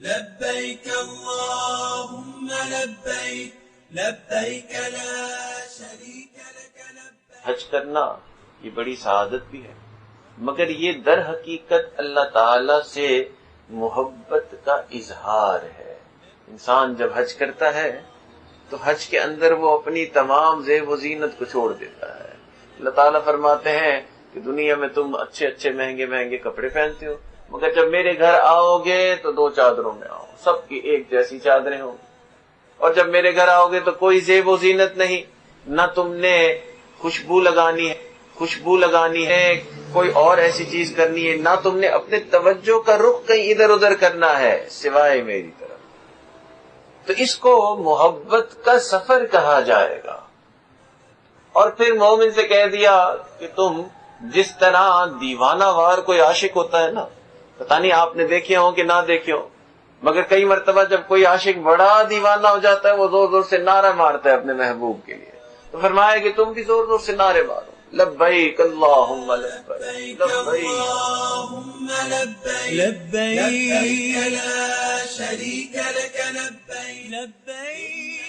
لبيك اللهم لبيك لبيك لا شريك لك لبيك. حج کرنا یہ بڑی سعادت بھی ہے، مگر یہ در حقیقت اللہ تعالی سے محبت کا اظہار ہے. انسان جب حج کرتا ہے تو حج کے اندر وہ اپنی تمام زیب و زینت کو چھوڑ دیتا ہے. اللہ تعالیٰ فرماتے ہیں کہ دنیا میں تم اچھے اچھے مہنگے مہنگے کپڑے پہنتے ہو، مگر جب میرے گھر آؤ گے تو 2 چادروں میں آؤ، سب کی ایک جیسی چادریں ہوں. اور جب میرے گھر آؤ گے تو کوئی زیب و زینت نہیں، نہ تم نے خوشبو لگانی ہے کوئی اور ایسی چیز کرنی ہے، نہ تم نے اپنے توجہ کا رخ کہیں ادھر ادھر کرنا ہے سوائے میری طرف. تو اس کو محبت کا سفر کہا جائے گا. اور پھر مومن سے کہہ دیا کہ تم جس طرح دیوانہ وار کوئی عاشق ہوتا ہے نا، پتہ نہیں آپ نے دیکھے ہوں کہ نہ دیکھے ہوں، مگر کئی مرتبہ جب کوئی عاشق بڑا دیوانہ ہو جاتا ہے وہ زور زور سے نعرہ مارتا ہے اپنے محبوب کے لیے. تو فرمایا کہ تم بھی زور زور سے نعرے مارو، لبیک اللہم لبیک اللهم لبيك لبيك لا شريك لك لبيك لبيك